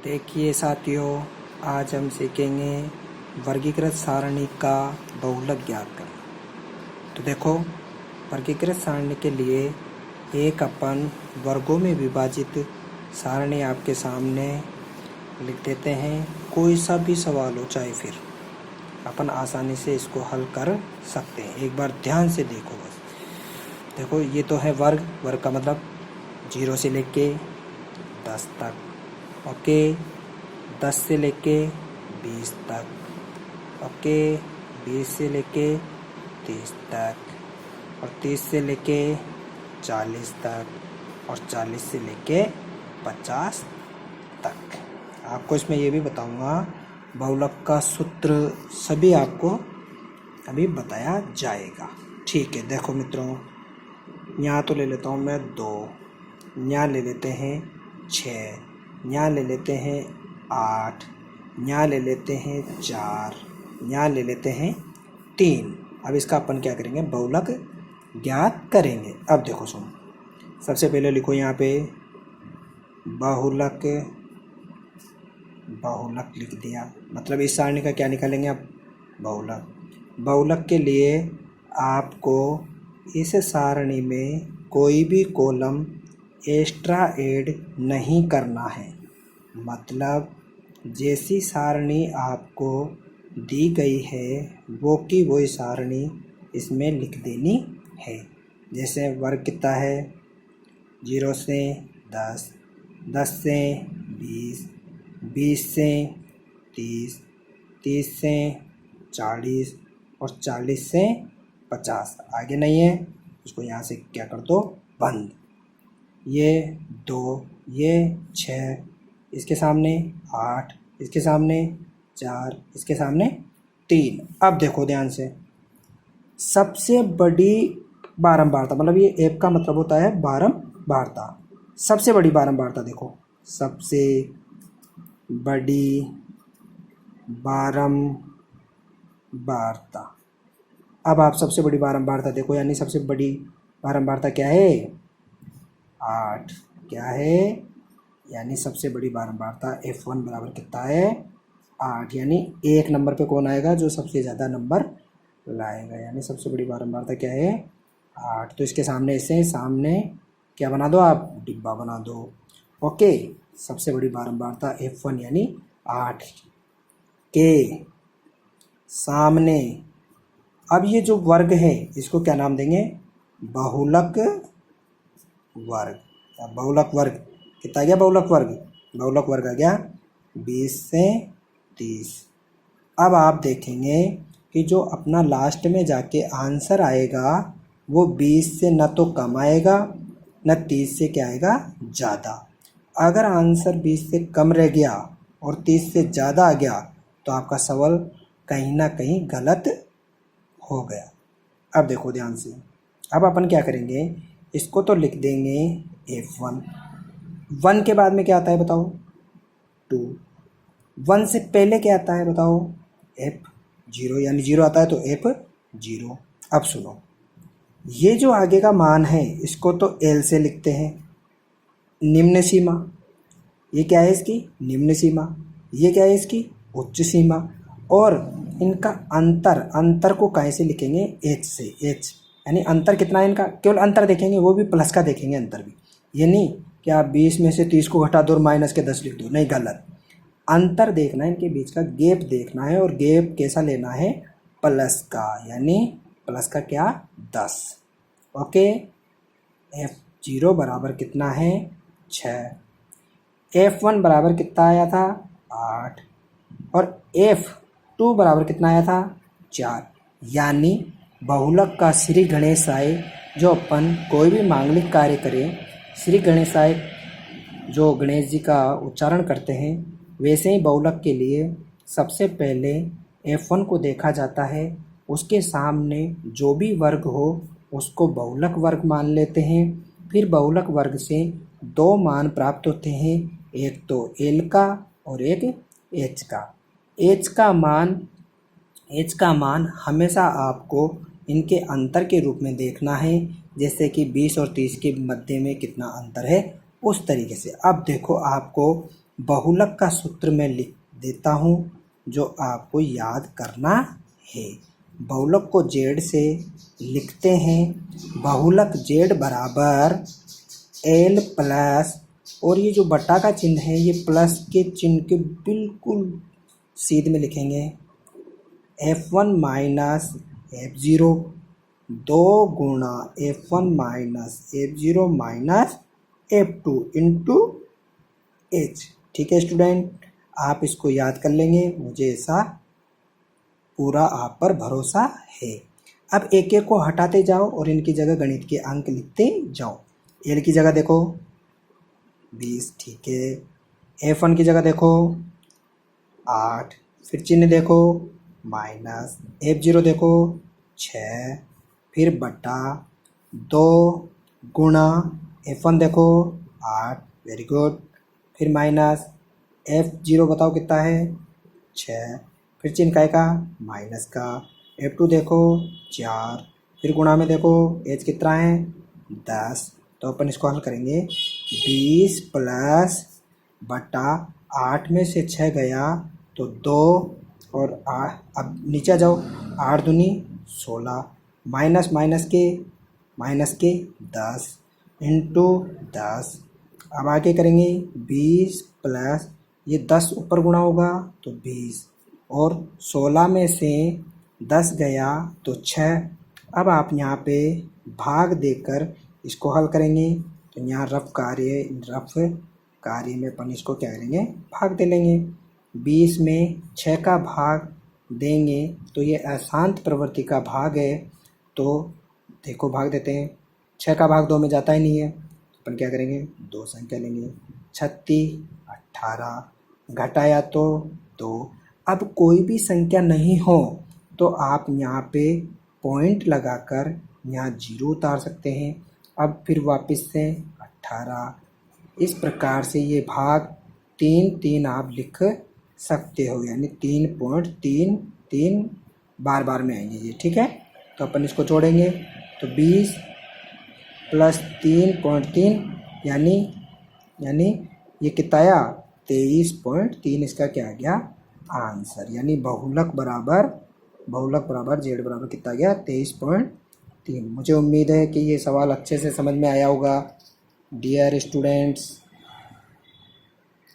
देखिए साथियों, आज हम सीखेंगे वर्गीकृत सारणी का बहुलक ज्ञात करना। तो देखो, वर्गीकृत सारणी के लिए एक अपन वर्गों में विभाजित सारणी आपके सामने लिख देते हैं। कोई सा भी सवाल हो चाहे फिर अपन आसानी से इसको हल कर सकते हैं। एक बार ध्यान से देखो बस। देखो, ये तो है वर्ग। वर्ग का मतलब 0 से लेके 10 तक। ओके, 10 से लेके 20 तक। ओके, 20 से लेके 30 तक और 30 से लेके 40 तक और 40 से लेके 50 तक। आपको इसमें ये भी बताऊंगा, बहुलक का सूत्र सभी आपको अभी बताया जाएगा। ठीक है, देखो मित्रों, यहाँ तो ले लेता हूँ मैं 2, यहाँ ले लेते हैं 6, यहाँ ले लेते हैं 8, यहाँ ले लेते हैं 4, यहाँ ले लेते हैं 3। अब इसका अपन क्या करेंगे, बहुलक ज्ञात करेंगे। अब देखो सुनो, सबसे पहले लिखो यहाँ पे बहुलक। बहुलक लिख दिया, मतलब इस सारणी का क्या निकालेंगे अब, बहुलक। बहुलक के लिए आपको इस सारणी में कोई भी कॉलम एक्स्ट्रा ऐड नहीं करना है। मतलब जैसी सारणी आपको दी गई है वो की वही सारणी इसमें लिख देनी है। जैसे वर्ग कितना है, 0 से 10, 10 से 20, 20 से 30, 30 से 40 और 40 से 50। आगे नहीं है, उसको यहाँ से क्या कर दो, बंद। ये 2, ये 6, इसके सामने 8, इसके सामने 4, इसके सामने 3। अब देखो ध्यान से, सबसे बड़ी बारंबारता, मतलब ये एफ का मतलब होता है बारंबारता। सबसे बड़ी बारंबारता देखो, सबसे बड़ी बारंबारता। अब आप सबसे बड़ी बारंबारता देखो, यानी सबसे बड़ी बारंबारता क्या है, 8। क्या है, यानी सबसे बड़ी बारंबारता F1 बराबर कितना है, 8। यानी 1 नंबर पे कौन आएगा, जो सबसे ज़्यादा नंबर लाएगा। यानी सबसे बड़ी बारंबारता क्या है, 8। तो इसके सामने इसे सामने क्या बना दो आप, डिब्बा बना दो। ओके, सबसे बड़ी बारंबारता F1 यानी 8 के सामने। अब ये जो वर्ग है इसको क्या नाम देंगे, बहुलक वर्ग। बहुलक वर्ग कितना आ गया, बहुलक वर्ग। बहुलक वर्ग आ गया 20 से 30। अब आप देखेंगे कि जो अपना लास्ट में जाके आंसर आएगा वो 20 से न तो कम आएगा न 30 से क्या आएगा, ज़्यादा। अगर आंसर 20 से कम रह गया और 30 से ज़्यादा आ गया तो आपका सवाल कहीं ना कहीं गलत हो गया। अब देखो ध्यान से, अब अपन क्या करेंगे, इसको तो लिख देंगे F1। 1 के बाद में क्या आता है बताओ, 2। 1 से पहले क्या आता है बताओ, F0, यानी 0 आता है तो F0। अब सुनो, ये जो आगे का मान है इसको तो L से लिखते हैं, निम्न सीमा। ये क्या है इसकी, निम्न सीमा। ये क्या है इसकी, उच्च सीमा। और इनका अंतर को कैसे लिखेंगे, H से। H यानी अंतर कितना है इनका, केवल अंतर देखेंगे, वो भी प्लस का देखेंगे अंतर भी। ये नहीं कि आप 20 में से 30 को घटा दो और माइनस के 10 लिख दो, नहीं, गलत। अंतर देखना है, इनके बीच का गैप देखना है, और गैप कैसा लेना है, प्लस का। यानी प्लस का क्या, 10। ओके, F0 बराबर कितना है, 6। F1 बराबर कितना आया था, 8। और F2 बराबर कितना आया था, 4। यानी बहुलक का श्री गणेशाय, जो अपन कोई भी मांगलिक कार्य करें, श्री गणेशाय जो गणेश जी का उच्चारण करते हैं, वैसे ही बहुलक के लिए सबसे पहले F1 को देखा जाता है। उसके सामने जो भी वर्ग हो उसको बहुलक वर्ग मान लेते हैं। फिर बहुलक वर्ग से 2 मान प्राप्त होते हैं, एक तो L का और एक H का। H का मान हमेशा आपको इनके अंतर के रूप में देखना है, जैसे कि 20 और 30 के मध्य में कितना अंतर है, उस तरीके से। अब देखो, आपको बहुलक का सूत्र मैं लिख देता हूँ जो आपको याद करना है। बहुलक को जेड से लिखते हैं। बहुलक जेड बराबर एल प्लस, और ये जो बटा का चिन्ह है ये प्लस के चिन्ह के बिल्कुल सीधे में लिखेंगे, F1 माइनस F0 2 गुणा F1 minus F0 minus F2 into H। ठीक है स्टूडेंट, आप इसको याद कर लेंगे, मुझे ऐसा पूरा आप पर भरोसा है। अब एक एक को हटाते जाओ और इनकी जगह गणित के अंक लिखते जाओ। एल की जगह देखो 20, ठीक है। F1 की जगह देखो 8, फिर चिन्ह देखो माइनस, F0 देखो 6, फिर बटा 2 गुणा F1 देखो 8, वेरी गुड, फिर माइनस F0 बताओ कितना है 6, फिर चिन्ह काय का माइनस का, F2 देखो 4, फिर गुणा में देखो H कितना है 10। तो अपन इसको हल करेंगे, 20 प्लस बटा 8 में से 6 गया तो 2 और 8, अब नीचे जाओ 8 दूनी 16, माइनस माइनस के 10 इंटू 10। अब आगे करेंगे 20 प्लस ये 10 ऊपर गुणा होगा तो 20, और 16 में से 10 गया तो 6। अब आप यहाँ पे भाग देकर इसको हल करेंगे, तो यहाँ रफ कार्य में अपन इसको क्या करेंगे भाग दे लेंगे। 20 में 6 का भाग देंगे तो ये अशांत प्रवृत्ति का भाग है, तो देखो भाग देते हैं, 6 का भाग 2 में जाता ही नहीं है, अपन क्या करेंगे 2 संख्या लेंगे, 36 18 घटाया तो 2। अब कोई भी संख्या नहीं हो तो आप यहाँ पे पॉइंट लगाकर यहाँ 0 उतार सकते हैं। अब फिर वापस से 18, इस प्रकार से ये भाग 3 आप लिख सकते हो, यानी 3.33 बार बार में आएंगे ये, ठीक है। तो अपन इसको जोड़ेंगे तो 20 प्लस 3.3 यानी ये कितना आया 23.3, इसका क्या आ गया आंसर, यानी बहुलक बराबर जेड बराबर कितना गया 23.3। मुझे उम्मीद है कि ये सवाल अच्छे से समझ में आया होगा डियर स्टूडेंट्स।